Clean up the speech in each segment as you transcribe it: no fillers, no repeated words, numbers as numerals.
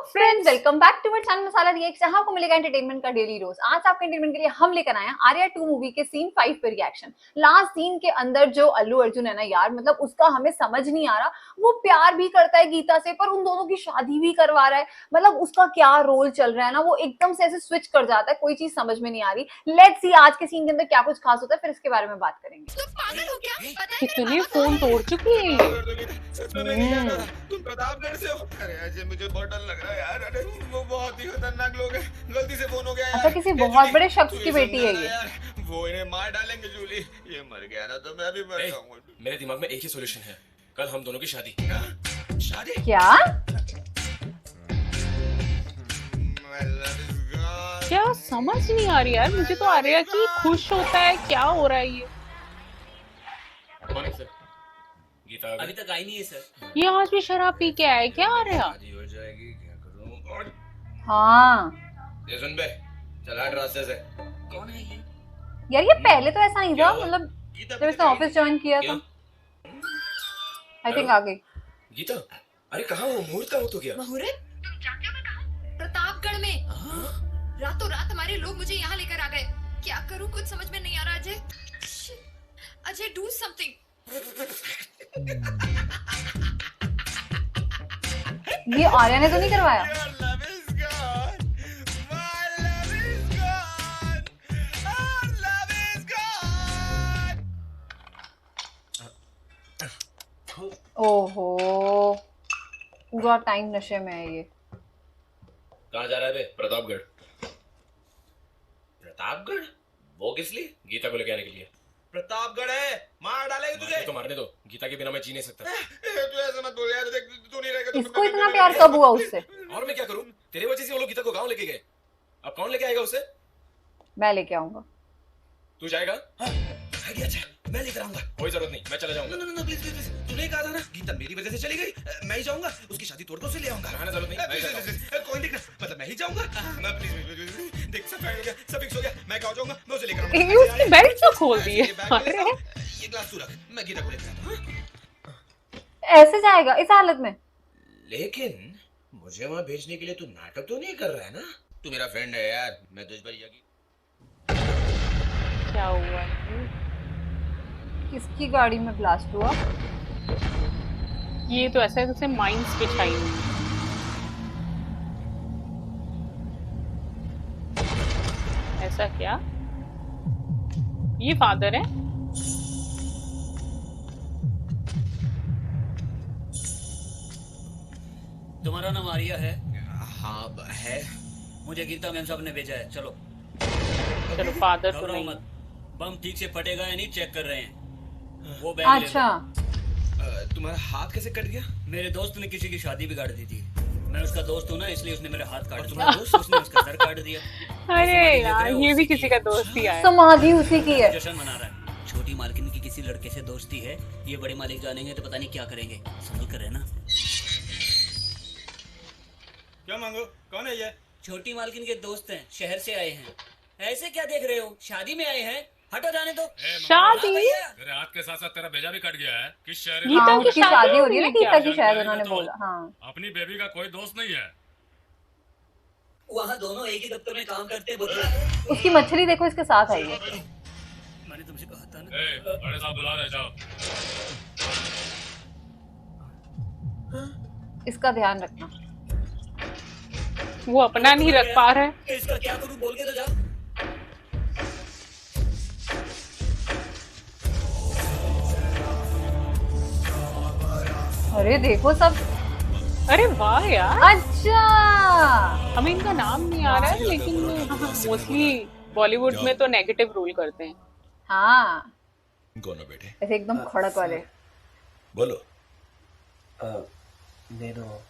Friends, welcome back to my channel Masala React. जहां आपको मिलेगा एंटरटेनमेंट का डेली रोज। आज आपके एंटरटेनमेंट के लिए हम लेकर आए हैं आर्या 2 मूवी के सीन 5 पे रिएक्शन। लास्ट सीन के अंदर जो अल्लू अर्जुन है ना यार, मतलब उसका हमें समझ नहीं आ रहा। वो प्यार भी करता है गीता से, पर उन दोनों की शादी भी करवा रहा है। मतलब उसका क्या रोल चल रहा है ना, वो एकदम से ऐसे स्विच कर जाता है, कोई चीज समझ में नहीं आ रही। लेट्स सी आज के सीन के अंदर क्या कुछ खास होता है, फिर इसके बारे में बात करेंगे। तुम पागल हो क्या? पता है कितने फोन तोड़ चुकी है ये। सच में मैं नहीं जाना। तुम प्रतापगढ़ से हो? अरे अजय, मुझे बहुत डर लग रहा है यार। अरे वो बहुत ही खतरनाक लोग हैं, गलती से फोन हो गया यार। अच्छा, किसी बहुत बड़े शख्स की बेटी है ये। वो इन्हें मार डालेंगे जूली। ये मर गया ना तो मैं भी मर जाऊंगा। मेरे दिमाग में एक ही सॉल्यूशन है, कल हम दोनों की शादी। शादी? क्या क्या समझ नहीं आ रही यार, मुझे तो आर्या की खुश होता है, क्या हो रहा है ये। कौन है सर? गीता अभी तक आई नहीं है सर। ये आज भी शराब पी के आए क्या आर्या? शादी हो जाएगी, क्या करूं? और हाँ ये सुन बे, चल हट रास्ते से। कौन है ये? यार, ये पहले तो ऐसा नहीं था। मतलब गीता जब इसने ऑफिस ज्वाइन किया था, आई थिंक आ गई। गीता, अरे कहाँ हो? मुहूर्त का हो तो क्या? मुहूर्त? तुम जानते हो मैं कहाँ हूँ? प्रतापगढ़ में। रातों रात हमारे लोग मुझे यहाँ लेकर आ गए। क्या करूँ, कुछ समझ में नहीं आ रहा। Ajay, Ajay, do something. ये आर्या ने तो नहीं करवाया। Your love is gone. My love is gone. Our love is gone. ओहो, पूरा टाइम नशे में है ये। कहाँ जा रहा है बे? प्रतापगढ़। प्रतापगढ़? वो किस लिए? गीता को लेके आने के लिए। प्रतापगढ़ है, मार डालेंगे तुझे। तो मारने दो, गीता के बिना मैं जी नहीं सकता। तू ऐसे मत बोल यार, देख तू नहीं रहेगा तो इसको इतना प्यार कब हुआ उससे? और मैं क्या करूँ? तेरे वजह से वो लोग गीता को गाँव लेके गए। अब कौन लेके आएगा उसे? मैं लेके आऊंगा। तू जाएगा? आइडिया अच्छा, मैं लेकर आऊंगा। कोई जरूरत नहीं, मैं चला जाऊंगा। नो प्लीज प्लीज, तूने कहा था ना गीता मेरी वजह से चली गई, मैं ही जाऊंगा। उसकी शादी तोड़ के उसे ले आऊंगा। रहने जरूरत नहीं, मैं जाता हूँ। कोई दिक्कत, मतलब मैं ही जाऊंगा। मैं प्लीज देख, सब फाइनल हो गया, सब फिक्स हो गया। मैं कहाँ जाऊंगा, मैं उसे लेकर आऊंगा। ये उसकी बेल्ट क्यों खोल दी है? अरे ये ग्लास तू रख, मैं गीता को लेकर आता हूँ। ऐसे जाएगा इस हालत में? लेकिन मुझे वहाँ भेजने के लिए तू नाटक तो नहीं कर रहा है ना? तू मेरा फ्रेंड है यार, मैं तुझ पर यकीन। क्या हुआ? किसकी गाड़ी में ब्लास्ट हुआ? ये तो ऐसा है जैसे माइंस पे छाई हुई। ऐसा क्या? ये फादर है? तुम्हारा नाम आर्या है? हाँ है। मुझे गीता मैम साहब ने भेजा है। चलो चलो, फादर तो घबराओ नहीं। मत। बम ठीक से फटेगा या नहीं चेक कर रहे हैं। वो बैग ले अच्छा, लो। तुम्हारा हाथ कैसे कट गया? मेरे दोस्त ने किसी की शादी बिगाड़ दी थी। मैं उसका दोस्त हूँ ना, इसलिए उसने मेरे हाथ काट दिया। तुम्हारा दोस्त? उसने उसका सर काट दिया। अरे यार, ये भी किसी का दोस्त ही आया। समाधि उसी की है। जश्न मना रहा है। छोटी मालकिन की किसी लड़के से दोस्ती है। ये बड़े मालिक जानेंगे तो पता नहीं क्या करेंगे। संभल कर रहना। क्या मांगो? कौन है ये? छोटी मालकिन के दोस्त हैं, शहर से आए हैं। ऐसे क्या देख रहे हो? शादी में आए हैं, हटो जाने दो। शादी? तेरे हाथ के साथ साथ तेरा भेजा भी कट गया है। किस शहर में? गीता हाँ, की उसकी शादी शादी हो हो रही है ना रही है गीता क्या? की, शायद उन्होंने बोला। हाँ, अपनी बेबी का कोई दोस्त नहीं है। वहाँ दोनों एक ही दफ्तर में काम करते हैं। उसकी मछली देखो इसके साथ आई है। मैंने तुमसे कहा था ना। बड़े साहब बुला रहे, जाओ। इसका ध्यान रखना। वो अपना नहीं रख पा रहा है। इसका क्या करूं, बोल के तो जाओ। अरे देखो सब। अरे वाह यार, अच्छा, हमें इनका नाम नहीं आ रहा है, लेकिन मोस्टली बॉलीवुड में तो नेगेटिव रोल करते हैं। हाँ, कौन हो बेटे? ऐसे एकदम खड़क वाले। बोलो। నేను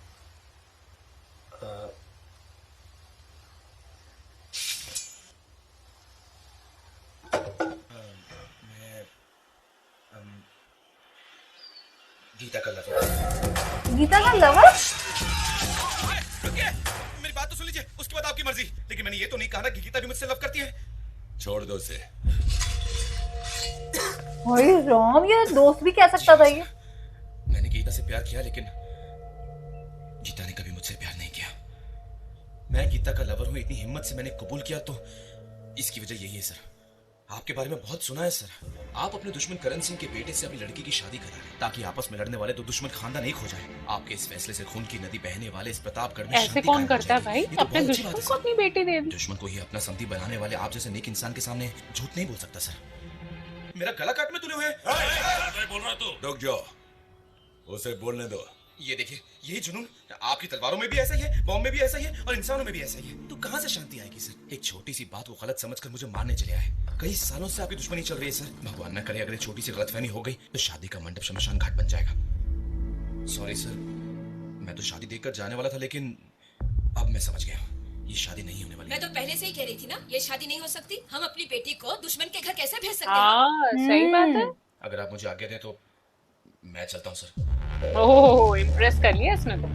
गीता का लवर। गीता का लवर? रुकिए, मेरी बात तो सुन लीजिए, उसके बाद आपकी मर्जी। लेकिन मैंने ये तो नहीं कहा ना कि गीता भी मुझसे लव करती है। छोड़ दो उसे। भाई राम, ये दोस्त भी कह सकता था ये। मैंने गीता से प्यार किया, लेकिन गीता ने कभी मुझसे प्यार नहीं किया। मैं गीता का लवर हूँ, इतनी हिम्मत से मैंने कबूल किया तो इसकी वजह यही है सर। आपके बारे में बहुत सुना है सर। आप अपने दुश्मन करण सिंह के बेटे से अपनी लड़की की शादी करा रहे हैं ताकि आपस में लड़ने वाले दो दुश्मन खानदान एक हो जाए। आपके इस फैसले से खून की नदी बहने वाले इस प्रतापगढ़ में ऐसे शांति कौन कायम हो करता है जाएगी। भाई? ये तो अपने बहुत अच्छी दुश्मन बात है को सर। अपनी बेटी दे दी। दुश्मन को ही अपना संगी बनाने वाले आप जैसे नेक इंसान के सामने झूठ नहीं बोल सकता सर। मेरा गला काट में तूने हुए। बोल रहा तू? रुक जाओ, उसे बोलने दो। ये देखिए, यही जुनून आपकी तलवारों में भी ऐसा ही है, बॉम्ब में भी ऐसा ही है और इंसानों में भी ऐसा ही है। तो कहां से शांति आएगी सर? एक छोटी सी बात को गलत समझकर मुझे मारने चले आए। कई सालों से आपकी दुश्मनी चल रही है सर। भगवान न करे अगर एक छोटी सी गलतफहमी हो गई तो शादी का मंडप शमशान घाट बन जाएगा। सॉरी सर, मैं तो शादी देखकर जाने वाला था, लेकिन अब मैं समझ गया ये शादी नहीं होने वाली। मैं तो पहले से ही कह रही थी ना, ये शादी नहीं हो सकती। हम अपनी बेटी को दुश्मन के घर कैसे भेज सकते हैं? हाँ सही बात है। अगर आप मुझे आज्ञा दें तो मैं चलता हूँ सर। ओह इम्प्रेस कर लिया इसने तो।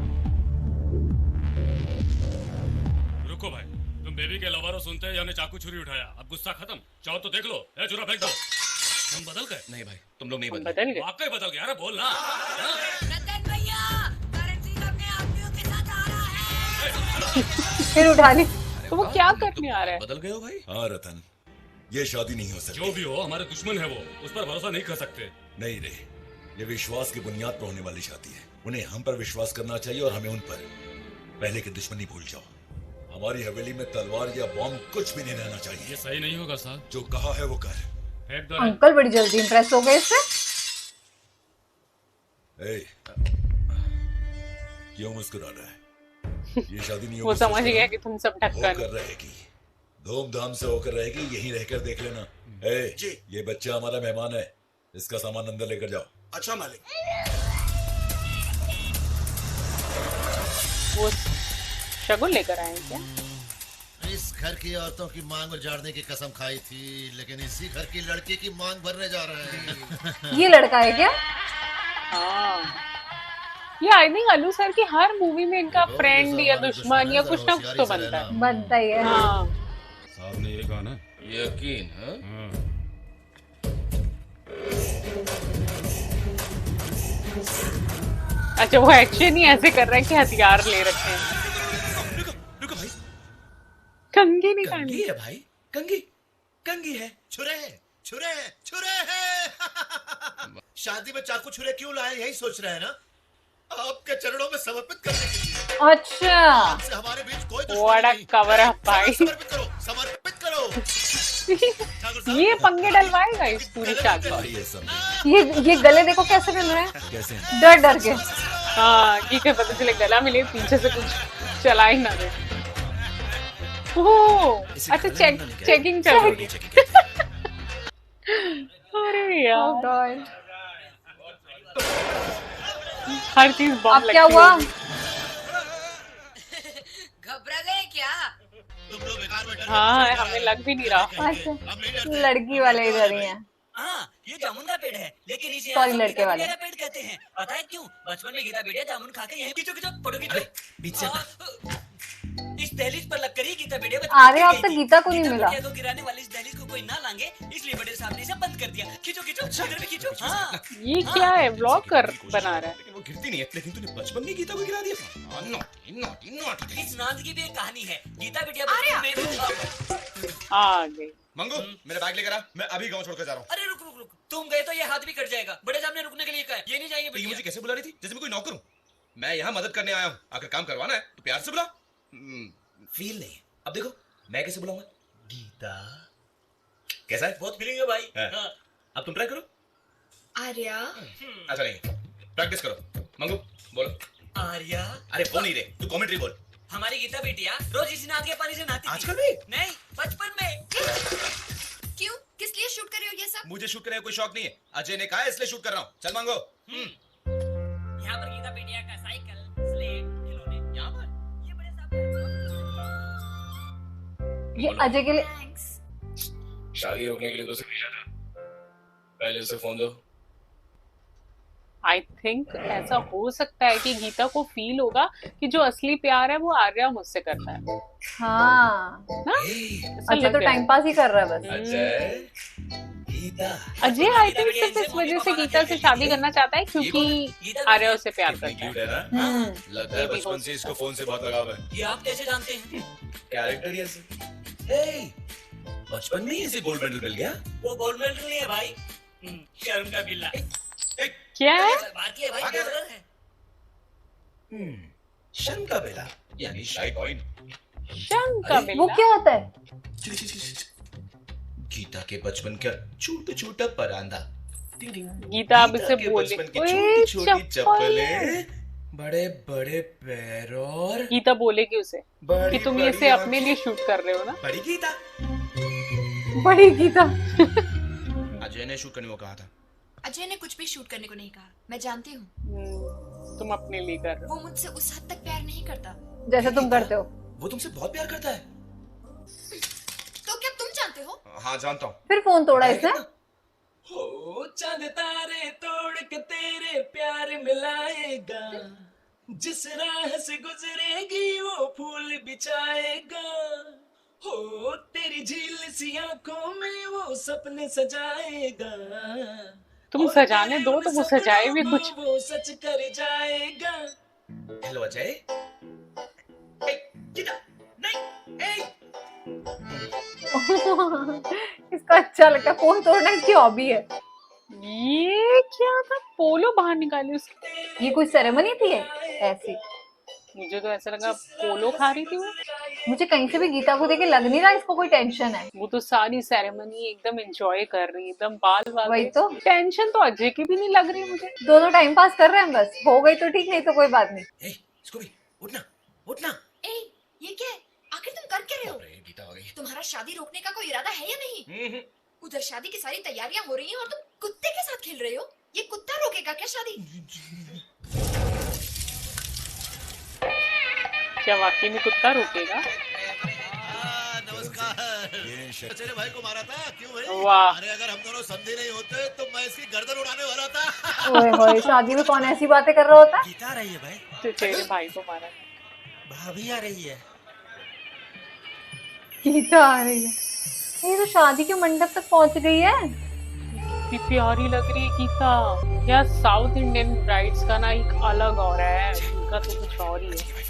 रुको भाई, तुम बेबी के लवारो सुनते हैं, हमने चाकू छुरी उठाया। अब गुस्सा खत्म, चाहो तो देख लो। ए छुरा फेंक दो। हम बदल गए? नहीं भाई, तुम लोग नहीं हम बदले। बदल गए। वाकई बदल गया। अरे बोल ना। हाँ? रतन भैया, करण सिंह अपने आदमियों के साथ आ रहा है। फिर उठा ली। तो वो क्या करने आ रहा है? बदल गए हो भाई? हाँ रतन, ये शादी नहीं हो सकती। जो भी हो, हमारे दुश्मन है वो, उस पर भरोसा नहीं कर सकते। नहीं रे, ये विश्वास की बुनियाद पर होने वाली शादी है। उन्हें हम पर विश्वास करना चाहिए और हमें उन पर। पहले की दुश्मनी भूल जाओ। हमारी हवेली में तलवार या बॉम्ब कुछ भी नहीं रहना ये चाहिए। सही नहीं होगा साहब। जो कहा है वो कर। फेंक दो। अंकल बड़ी जल्दी इंप्रेस हो गए इससे। ए, क्यों मुस्कुरा रहा है? ये शादी नहीं वो होगी। समझ गया कि तुम सब ढक्कन होकर रहेगी, धूमधाम से होकर रहेगी। यहीं रहकर देख लेना। ए, जी। ये बच्चा हमारा मेहमान है, इसका सामान अंदर लेकर जाओ। अच्छा मालिक। वो शगुन लेकर आए हैं क्या? इस घर की औरतों की मांग उजाड़ने की कसम खाई थी, लेकिन इसी घर की लड़की की मांग भरने जा रहे हैं। ये लड़का है क्या? हाँ ये आई थिंक अल्लू सर की हर मूवी में इनका फ्रेंड या दुश्मन या कुछ ना कुछ तो बनता है। बनता ही है। हाँ साहब ने ये कहा ना। यकीन है? हाँ। अच्छा वो एक्शन ही ऐसे कर रहे हैं कि हथियार ले रखे हैं। रुको रुको भाई, कंघी निकाली। कंगी है भाई, कंगी कंगी है। छुरे छुरे छुरे हैं। शादी में चाकू छुरे क्यों लाए, यही सोच रहे हैं ना? आपके चरणों में समर्पित करने के लिए। अच्छा, आपसे हमारे बीच कोई दुश्मनी व्हाट अ नहीं। कवर अप भाई। समर्पित करो, समर्पित करो। ठाकुर साहब, ये पंगे डलवाएगा इस पूरी शादी में। ये समझे ये गले देखो कैसे मिल रहे हैं, कैसे? डर डर के। हाँ की क्या पता चले गला मिले पीछे से कुछ चला ही ना दे। ओह अच्छा चेकिंग चल रही है। अरे यार Oh God. हर चीज बॉम्ब अब क्या लगती हुआ? होगी। घबरा गए क्या? तुम लोग बेकार में डर हाँ रहे हो। हमें लग भी नहीं रहा। अच्छा, हम नहीं डरते। लड़की वाले इधर ही हैं। हाँ ये जामुन का पेड़ है, लेकिन इसे Sorry, हम लड़के गीता वाले। बेटिया का पेड़ कहते हैं। पता है क्यों? बचपन में गीता बेटिया जामुन खा के यहीं खींचो खींचो फोटो खींचो। बीच से इस दहलीज पर लगकर ही गीता बेटिया अरे अब तक गीता को नहीं मिला। को गिराने वाली इस दहलीज को कोई ना लांगे, इसलिए बड़े साहब ने इसे बंद कर दिया। खींचो खींचो इधर भी खींचो। हाँ ये क्या है व्लॉग कर बना रहा है। लेकिन वो गिरती नहीं है। लेकिन तूने बचपन में गीता को गिरा दिया था। Naughty naughty naughty. इस नाद की भी एक कहानी है। गीता बेटिया बचपन में आ गई। मंगू मेरे बैग लेकर आ, मैं अभी गांव छोड़कर जा रहा हूँ। अरे रुक रुक रुक, तुम गए तो ये हाथ भी कट जाएगा। बड़े साहब ने रुकने के लिए कहा है। ये नहीं जाएंगे तो ये बेटिया। मुझे कैसे बुला रही थी जैसे मैं कोई नौकर हूँ? मैं यहाँ मदद करने आया हूँ। अगर काम करवाना है तो प्यार से बुला। फील नहीं। अब देखो मैं कैसे बुलाऊंगा? गीता, कैसा है? बहुत फीलिंग है भाई। हाँ। हाँ। अब तुम ट्राई करो। आर्या, अच्छा नहीं, प्रैक्टिस करो। मंगू बोलो। आर्या, अरे वो नहीं रे, तू कमेंट्री बोल। हमारी गीता बेटिया रोज इसी नाद के पानी से नहाती थी। आजकल भी? नहीं, बचपन में। क्यों? किस लिए शूट कर रहे हो ये सब? मुझे शूट करने का कोई शौक नहीं है। अजय ने कहा है इसलिए शूट कर रहा हूँ। चल मांगो। यहाँ पर गीता बेटिया का साइकिल, स्लेट, खिलौने। यहाँ पर ये बड़े साहब ये अजय के लिए। थैंक्स। शादी रोकने के लिए तो उसे भेजा था। पहले उसे फोन दो। आई थिंक ऐसा हो सकता है कि गीता को फील होगा कि जो असली प्यार है वो आर्या मुझसे करता है हाँ, ना। ऐसा अजय लग तो रहा है। टाइम पास ही कर रहा है बस। Ajay, he Geeta Ajay I think सिर्फ इस वजह से गीता से शादी करना चाहता है क्योंकि आर्या उसे प्यार करता क्यूट है। है ना? लगता है ये भी बचपन से इसको फोन से बहुत लगाव है। ये आप कैसे जानते हैं? कैरेक्टर ऐसे। हे, बचपन में ही इसे गोल्ड मेडल मिल गया। वो गोल्ड मेडल नहीं है भाई, शर्म का गिल्ला। क्या है? भारतीय भाई डॉलर है। शर्म का बेला यानी शाई कॉइन। शर्म का अरे, वो बेला। क्या होता है? गीता के बचपन का छोटा छोटा परांदा। गीता अब इसे के बोले, बचपन की ओए, छोटी छोटी चप्पलें। चप्पलें, बड़े बड़े पैर और गीता बोलेगी उसे बड़ी कि तुम बड़ी इसे अपने लिए आँखें। शूट कर रहे हो ना। बड़ी गीता। बड़ी गीता। अजय ने शूट करने को कहा था। अजय ने कुछ भी शूट करने को नहीं कहा, मैं जानती हूँ। तुम अपने लिए कर रहे हो। वो मुझसे उस हद तक प्यार नहीं करता। जैसा तुम करते हो। वो तुमसे बहुत प्यार करता है। तो क्या तुम जानते हो? हाँ जानता हूँ। फिर फोन तोड़ा इसने। हो चांद तारे तोड़ के तेरे प्यार मिलाएगा, जिस राह से गुजरेगी वो फूल बिछाएगा। हो तेरी झील सी आंखों में वो सपने सजाएगा। तुम सजाने दो तो वो सजाए भी कुछ। वो सच कर जाएगा। हेलो अजय। गीता नहीं। इसका अच्छा लगता है, फोन तोड़ना इसकी हॉबी है। ये क्या था? पोलो बाहर निकाली उसकी। ये कोई सेरेमनी थी ऐसी? मुझे तो ऐसा लगा पोलो खा रही थी वो। मुझे कहीं से भी गीता को देखे लग नहीं रहा इसको कोई टेंशन है। वो तो सारी सेरेमनी एकदम एंजॉय कर रही है, एकदम बाल बाल। वही तो। टेंशन तो अजय की भी नहीं लग रही मुझे। दोनों टाइम पास कर रहे हैं बस, हो गई तो ठीक, नहीं तो कोई बात नहीं। इसको भी उठना उठना। ए, ये क्या है? आखिर तुम कर क्या रहे हो? अरे गीता आ गई। तुम्हारा शादी रोकने का कोई इरादा है या नहीं? उधर शादी की सारी तैयारियां हो रही हैं और तुम कुत्ते के साथ खेल रहे हो। ये कुत्ता रोकेगा क्या शादी? क्या वाकई में कुत्ता रोकेगा? नमस्कार। चले भाई को मारा था क्यों भाई? वाह। अरे अगर हम दोनों संधि नहीं होते तो मैं इसकी गर्दन उड़ाने वाला था। ओए होए, शादी में कौन ऐसी बातें कर रहा होता है? गीता आ रही है भाई, तो तेरे भाई को मारा। भाभी आ रही है। गीता आ रही है। ये तो शादी के मंडप तक पहुंच गई है। कितनी प्यारी लग रही है गीता। यार साउथ इंडियन ब्राइड्स का ना एक अलग और है, उनका तो कुछ और ही है।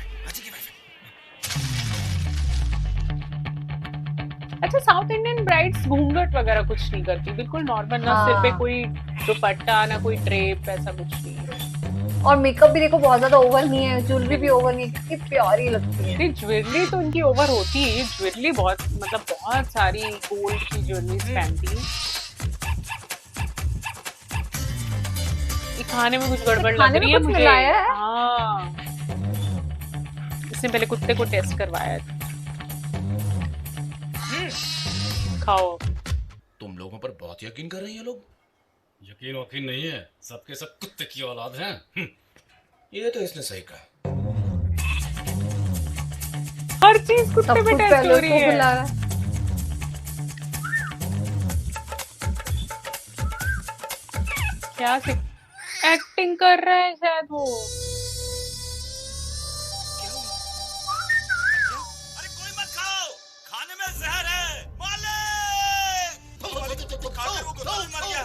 अच्छा, साउथ इंडियन ब्राइड्स घूंघट वगैरह कुछ नहीं करती, बिल्कुल नॉर्मल, ना सिर पे कोई दुपट्टा ना कोई ड्रेप, ऐसा कुछ नहीं है। और मेकअप भी देखो बहुत ज्यादा ओवर नहीं है, ज्वेलरी भी ओवर नहीं है, कितनी प्यारी लगती है। ज्वेलरी तो उनकी ओवर होती है, ज्वेलरी बहुत मतलब बहुत सारी गोल्ड की ज्वेलरी पहनती है। ये खाने में कुछ गड़बड़ लग रही है मुझे। मिलाया है? हाँ, इसने पहले कुत्ते को टेस्ट करवाया था। खाओ। तुम लोगों पर बहुत यकीन कर रही हैं लोग। यकीन वकीन नहीं है, सबके सब कुत्ते की औलाद हैं। ये तो इसने सही कहा। हर चीज कुत्ते पे टेस्ट हो रही है। क्या एक्टिंग कर रहा है शायद वो। अरे कोई मत खाओ, खाने में जहर है। मर गया।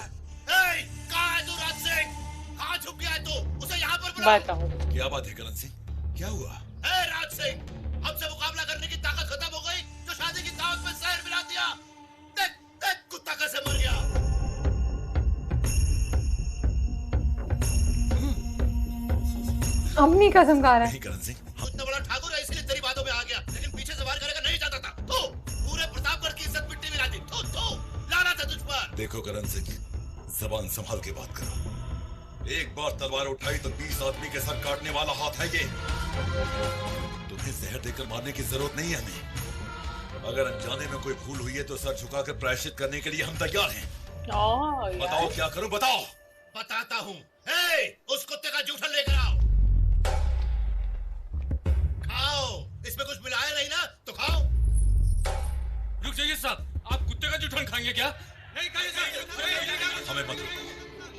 कहाँ है तू राज सिंह? कहाँ छुप गया है तू? उसे यहाँ पर बुलाओ। बताओ क्या बात है करण सिंह, क्या हुआ? राज सिंह, हमसे मुकाबला करने की ताकत खत्म हो गई तो शादी की दावत में जहर मिला दिया। देख देख कुत्ता कैसे मर गया। अम्मी कसम खा रहा है। नहीं करण सिंह, इतना बड़ा ठाकुर है इसलिए तेरी बातों में आ गया, लेकिन पीछे से वार करेगा नहीं चाहता था। तो पूरे प्रतापगढ़ की इज्जत मिट्टी मिला दी। तो लाना था तुझ पर। देखो करण सिंह, जबान संभाल के बात करो। एक बार तलवार उठाई तो 20 आदमी के सर काटने वाला हाथ है ये। तुम्हें जहर देकर मारने की जरूरत नहीं है हमें। अगर अनजाने में कोई भूल हुई है तो सर झुकाकर प्रायश्चित करने के लिए हम तैयार हैं। बताओ क्या करूं, बताओ। बताता हूँ। उस कुत्ते का जूठन लेकर आओ। खाओ, इसमें कुछ मिलाया नहीं ना तो खाओ। रुक जाइए साहब, आप कुत्ते का जूठन खाएंगे क्या? नहीं खाइए साहब। हमें मत रोको।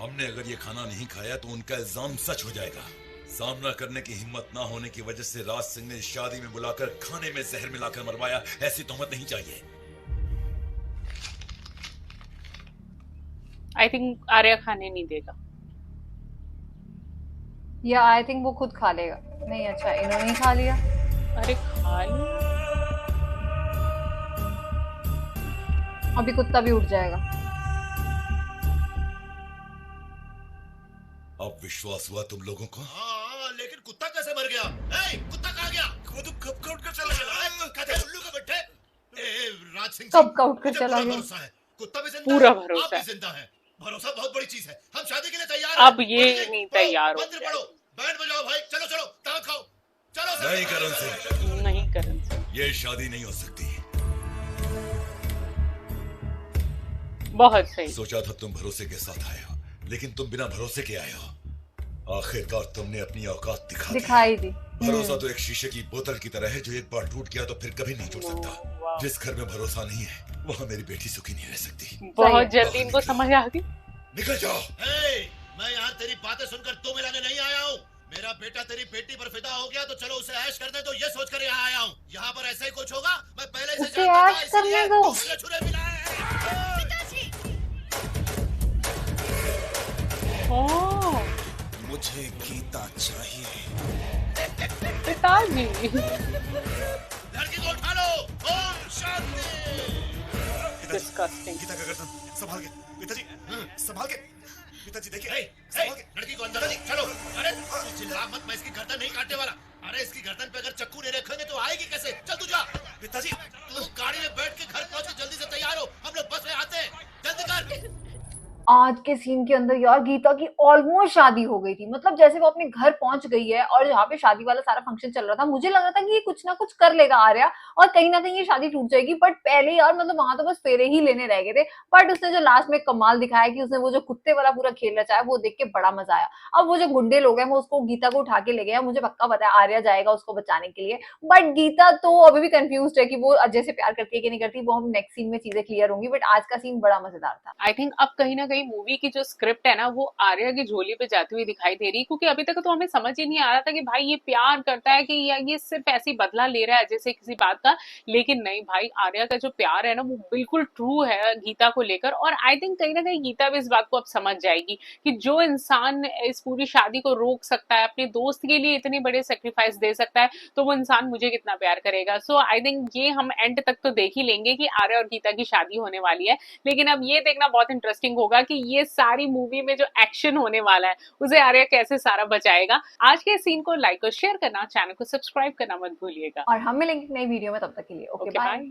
हमने अगर ये खाना नहीं खाया तो उनका इल्जाम सच हो जाएगा। सामना करने की हिम्मत ना होने की वजह से राज सिंह ने शादी में बुलाकर खाने में जहर मिलाकर मरवाया, ऐसी तोहमत नहीं चाहिए। आई थिंक आर्या खाने नहीं देगा। या आई थिंक वो खुद खा लेगा। नहीं अच्छा इन्होंने ही खा लिया। अरे खा लिया। अभी कुत्ता भी उठ जाएगा। अब विश्वास हुआ तुम लोगों को? हाँ, लेकिन कुत्ता कैसे मर गया? ए, कुत्ता कहाँ गया? वो तो कब का उठकर चला गया? कहते उल्लू के बट्टे। राज सिंह कब का उठकर मुझे चला पूरा गया? भरोसा है। कुत्ता भी जिंदा पूरा है, भरोसा आप भी है। जिंदा है। भरोसा बहुत बड़ी चीज है। हम शादी के लिए तैयार हैं। अब ये पंडित, नहीं पढ़ो, तैयार हो मंत्र गया। पढ़ो, बैंड बजाओ भाई। चलो चलो, दावत खाओ। चलो नहीं करण सिंह, नहीं करण सिंह, ये शादी नहीं हो सकती। बहुत सही। सोचा था तुम भरोसे के साथ आए हो, लेकिन तुम बिना भरोसे के आए हो। आखिरकार तुमने अपनी औकात दिखाई दी। भरोसा तो एक शीशे की बोतल की तरह है जो एक बार टूट गया तो फिर कभी नहीं टूट सकता। जिस घर में भरोसा नहीं है वहाँ मेरी बेटी सुखी नहीं रह सकती। बहुत जल्दी इनको समझ आ गई। निकल जाओ। मैं यहाँ तेरी बातें सुनकर तो मिलाने नहीं आया हूँ। मेरा बेटा तेरी बेटी पर फिदा हो गया तो चलो उसे ऐश कर दे, तो ये सोचकर यहाँ आया हूँ। यहाँ पर ऐसा ही कुछ होगा, मैं पहले से उसे जानता था, ऐश करने इसलिए दो। दूसरे छुरे मिलाए हैं। ओह, मुझे गीता चाहिए। पिताजी। लड़की को उठा लो। ओम शांति। डिस्गस्टिंग। गीता का गर्दन संभाल के पिताजी, संभाल के पिताजी। देखिए लड़की को अंदर चलो। अरे चिल्ला मत, मैं इसकी गर्दन नहीं काटने वाला। अरे इसकी गर्दन पे अगर चक्कू नहीं रखेंगे तो आएगी कैसे? चल तू जा। पिताजी तू गाड़ी में बैठ के घर पहुंच के जल्दी से तैयार हो, हम लोग बस में आते हैं। जल्दी कर। आज के सीन के अंदर यार गीता की ऑलमोस्ट शादी हो गई थी। मतलब जैसे वो अपने घर पहुंच गई है और जहाँ पे शादी वाला सारा फंक्शन चल रहा था, मुझे लग रहा था कि ये कुछ ना कुछ कर लेगा आर्या और कहीं ना कहीं ये शादी टूट जाएगी। बट पहले यार मतलब वहां तो बस फेरे ही लेने रह गए थे। बट उसने जो लास्ट में कमाल दिखाया कि उसने वो जो कुत्ते वाला पूरा खेल रचाया, वो देख के बड़ा मजा आया। अब वो जो गुंडे लोग हैं वो उसको गीता को उठा के ले गए। मुझे पक्का पता है आर्या जाएगा उसको बचाने के लिए। बट गीता तो अभी भी कंफ्यूज है कि वो अजय से प्यार करती है कि नहीं करती। वो हम नेक्स्ट सीन में चीजें क्लियर होंगी। बट आज का सीन बड़ा मजेदार था। आई थिंक अब कहीं ना कहीं मूवी की जो स्क्रिप्ट है ना वो आर्या की झोली पे जाती हुई दिखाई दे रही, क्योंकि अभी तक तो हमें समझ ही नहीं आ रहा था कि भाई ये प्यार करता है कि या ये सिर्फ ऐसी बदला ले रहा है जैसे किसी बात का। लेकिन नहीं भाई, आर्या का जो प्यार है ना वो बिल्कुल ट्रू है गीता को लेकर। और आई थिंक कहीं ना कहीं गीता भी इस बात को अब समझ जाएगी कि जो इंसान इस पूरी शादी को रोक सकता है, अपने दोस्त के लिए इतने बड़े सेक्रीफाइस दे सकता है, तो वो इंसान मुझे कितना प्यार करेगा। सो आई थिंक ये हम एंड तक तो देख ही लेंगे कि आर्या और गीता की शादी होने वाली है। लेकिन अब ये देखना बहुत इंटरेस्टिंग होगा कि ये सारी मूवी में जो एक्शन होने वाला है उसे आर्या कैसे सारा बचाएगा। आज के सीन को लाइक और शेयर करना, चैनल को सब्सक्राइब करना मत भूलिएगा। और हम मिलेंगे नई वीडियो में, तब तक के लिए ओके बाय।